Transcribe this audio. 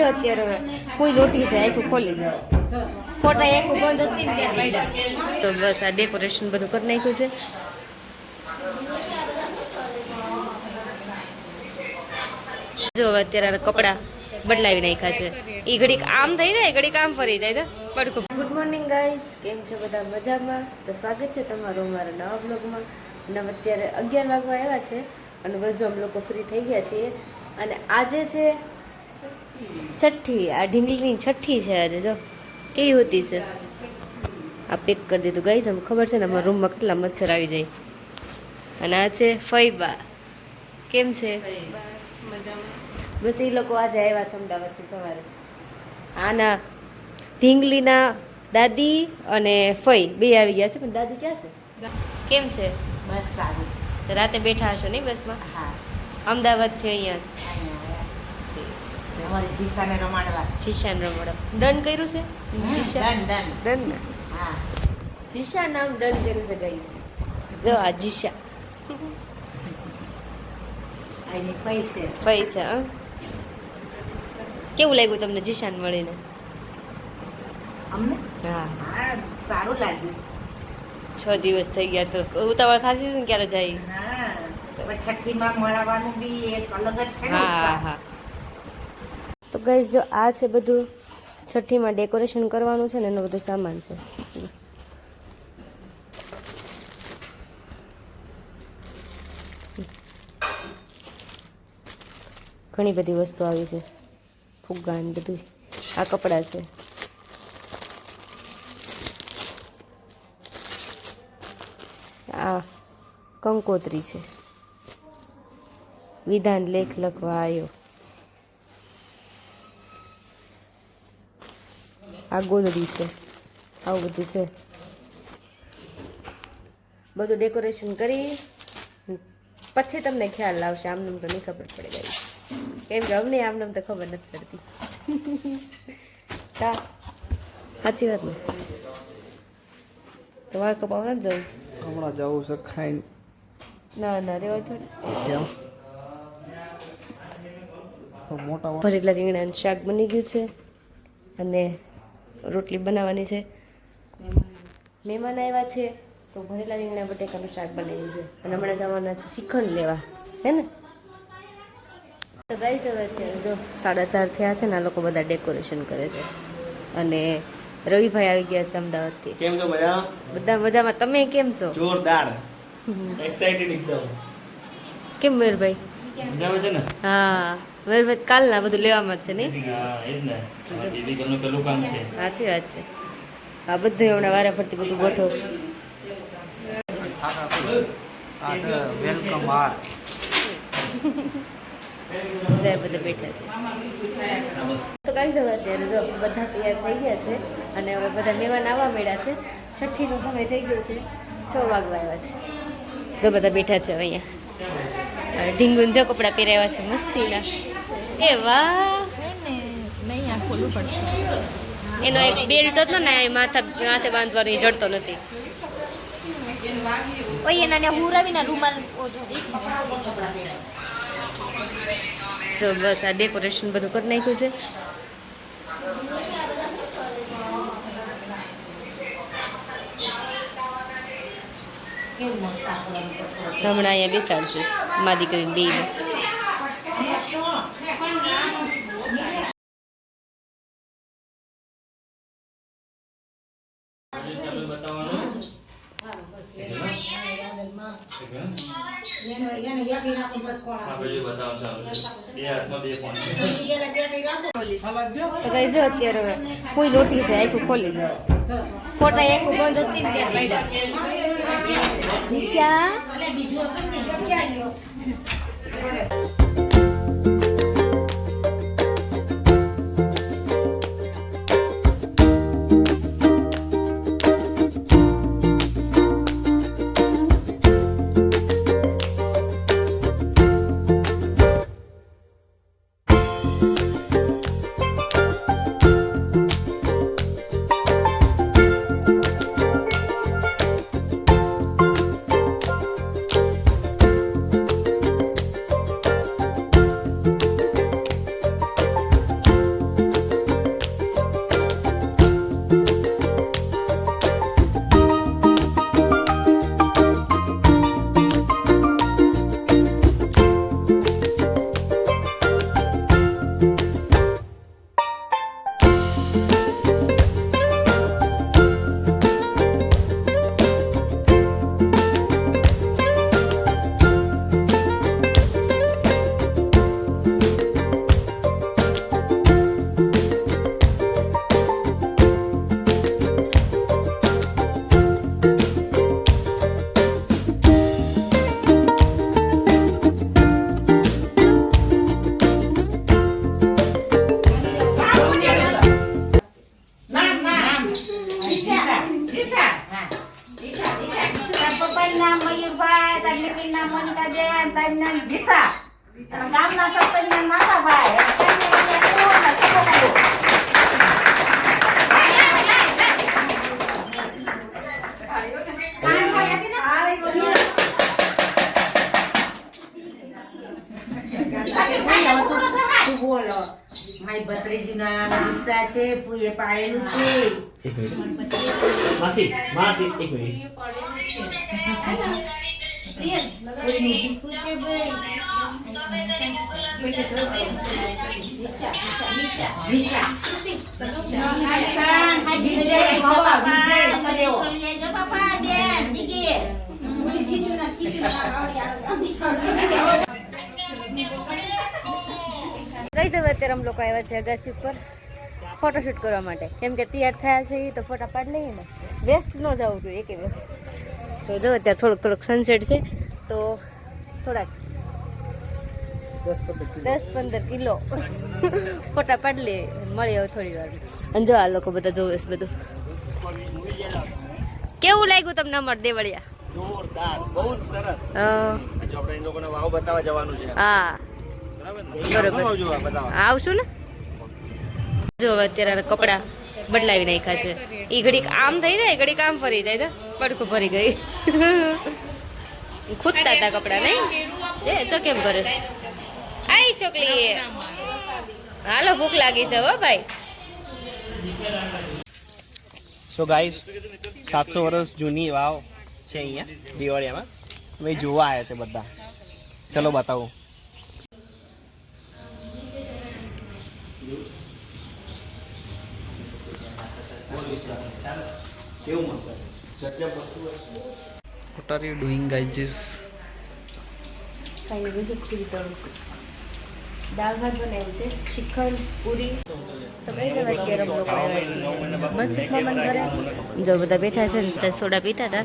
અત્યારે કોઈ લોટી છે આખું ખોલીશ ફોટા એક બંધ હતી ને ત્યાં પડ્યા તો બસ આ ડેકોરેશન બધું કરી નાખ્યું છે. જો અત્યારે કપડા બદલાવી નાખ્યા છે. એ ઘડીક આમ થઈ જાય ઘડીક આમ ફરી જાય છે પડખું. ગુડ મોર્નિંગ ગાઈસ, કેમ છો બધા મજામાં? તો સ્વાગત છે તમારું અમારા નવા બ્લોગમાં. અને અત્યારે 11 વાગવા આવ્યા છે અને બસ જો અમે લોકો ફ્રી થઈ ગયા છીએ. અને આજે છે છઠ્ઠી, આ ઢીંગલીની છઠ્ઠી છે આજે. જો કેવી હોતી છે. આ પેક કરી દીધું ગાઈસ. અમને ખબર છે ને અમારા રૂમમાં કેટલા મચ્છર આવી જાય. અને આ છે ફઈબા. કેમ છે? બસ એ લોકો આજે આવ્યા છે અમદાવાદથી સવારે. આના ઢીંગલીના દાદી અને ફઈ બે આવી ગયા છે. પણ દાદી ક્યાં છે? કેમ છે? બસ સારું. રાતે બેઠા હશો નહીં બસમાં? હા, અમદાવાદથી અહીંયા. અમારી જીસાને રમાડવા. જીશાને રમાડવા ડન કર્યું છે? જીશા ડન ડન ને? હા, જીશા નામ ડન કર્યું છે ગાઈસ. જો આ જીશા આની પૈ છે. પૈસા હા. કેવું લાગ્યું તમને જીશાને મળીને? અમને હા, હા સારું લાગ્યું. 6 દિવસ થઈ ગયા તો ઉતાવળ ખાસી ને ક્યારે જાય. હા, પણ છઠ્ઠીમાં મળવાનું બી એક અલગ જ છે ને હા ઉત્સાહ. હા. તો ગાઈસ જો આ છે બધું છઠ્ઠીમાં ડેકોરેશન કરવાનું છે ને એનો બધો સામાન છે. ઘણી બધી વસ્તુ આવી છે. ફુગ્ગા ને બધું. આ કપડાં છે. આ કંકોત્રી છે. વિધાન લેખ લખવા આવ્યો. આ ગોદડી છે. આવું બધું છે. બધું ડેકોરેશન કરી પછી તમને ખ્યાલ આવશે. આમનામ તો નહીં ખબર પડે ગઈ. કેમ કે અમને આમનામ તો ખબર નથી પડતી. કા સાચી વાત ને? તો વાળ કપાવવા નથી જવું? હમણાં જવું છે ખાઈને. ના ના રેવા થોડી. કેમ? તો મોટા ભરેલા રીંગણાનું શાક બની ગયું છે અને રોટલી બનાવવાની છે. મહેમાન આવ્યા છે તો ભરેલા રીંગણા બટેકાનું શાક બનાવ્યું છે. અને હમણાં જવાના છે શ્રીખંડ લેવા, હે ને? તો ગાઈસ હવે અત્યારે જો 4:30 થયા છે ને આ લોકો બધા ડેકોરેશન કરે છે. અને રવિભાઈ આવી ગયા છે અમદાવાદથી. કેમ છો? મજા? બધા મજામાં. તમે કેમ છો? જોરદાર, એક્સાઇટેડ એકદમ. કેમ મયુરભાઈ? મજામાં છે ને? હા, મયુરભાઈ કાલના બધું લેવામાં જ છે નહીં? હા, એ જ ને. ટીવી કરનું પેલું કામ છે. સાચી વાત છે. આ બધું હમણાં વારા ફરતી બધું ગોઠવશે. વેલકમ બાર. બધા બેઠા છે. તો ગાઈસ હવે અત્યારે જો બધા તૈયાર થઈ ગયા છે અને હવે બધા મહેમાન આવવા મળ્યા છે. છઠ્ઠીનો સમય થઈ ગયો છે. 6 વાગવા આવ્યા છે. તો બધા બેઠા છે હવે અહીંયા. ઢીંગુન જો કપડાં પહેરાવ્યા છે મસ્તીના. એ વાહ! એનો એક બેલ્ટ હતો ને માથે બાંધવાનો એ જડતો નથી. ઓય એના હુરાવીના રૂમાલ. તો બસ આ ડેકોરેશન બધું કરી નાખ્યું છે. હમણાં અહીંયા બેસાડશું મા દીકરીને બેને. તો કઈ જો અત્યારે કોઈ લોટી છે આખું ખોલીશ ફોટા એક બંધ હતી ને ત્યાં પડ્યા. જીશા દિશા હા તારા પપ્પાનું નામ મયુરભાઈ, તારી મમ્મીનું નામ મોનિકાબેન, તારું નામ દિશા, અને ગામના સરપંચના નાથાભાઈ, અને તારી તું બોલો. મારી ભત્રીજીનો નામ દિશા છે, પુએ પાડેલું છે. માસી એક મિનિટ કોઈની દીકુ છે ભાઈ. દિશા. વિજય બાબા, વિજય કર્યો. કઈ જવા અત્યારે અમે લોકો આવ્યા છે અગાસી ઉપર ફોટોશૂટ કરવા માટે, કેમ કે તૈયાર થયા છે તો ફોટા પાડી લઈએ ને, વેસ્ટ ન જવું જોઈએ એકે વેસ્ટ. તો જો અત્યારે થોડુંક સનસેટ છે તો થોડાક 10-15 કિલો ફોટા પાડી લઈએ, મળીએ હવે થોડી વાર. અને જો આ લોકો બધા જોવે છે બધું. કેવું લાગ્યું તમને અમાર દેવળિયા? જોરદાર, બહુ જ સરસ. હા જો આપણે એ લોકોને વાવ બતાવવા જવાનું છે. બરોબર, આવશું ને. જો અત્યારે કપડા બદલાવી નાખ્યા છે. ઈ ઘડીક આમ થઈ જાય, ઘડીક આમ ફરી જાય તો પડખું ફરી ગઈ. ખૂદતા હતા કપડા નહીં એ તો કેમ કરે છે? આઈ ચોકલી, હાલો ભૂખ લાગી છે હો ભાઈ. સો ગાઈસ 700 વર્ષ જૂની વાવ છે અહીંયા દિવાળીયામાં. ભાઈ જોવા આવ્યા છે બધા. ચલો બતાવું. What are you doing, guys? કાંઈ બીજું ખીર કરું છું. દાળ ભાત બનાવ્યું છે, શ્રીખંડ, પૂરી. તો કઈ જવા અત્યારે અમે લોકો આવ્યા છીએ મસ્ત ખમણ ઘરે. જો બધા બેઠા છે ને સોડા પીતા હતા.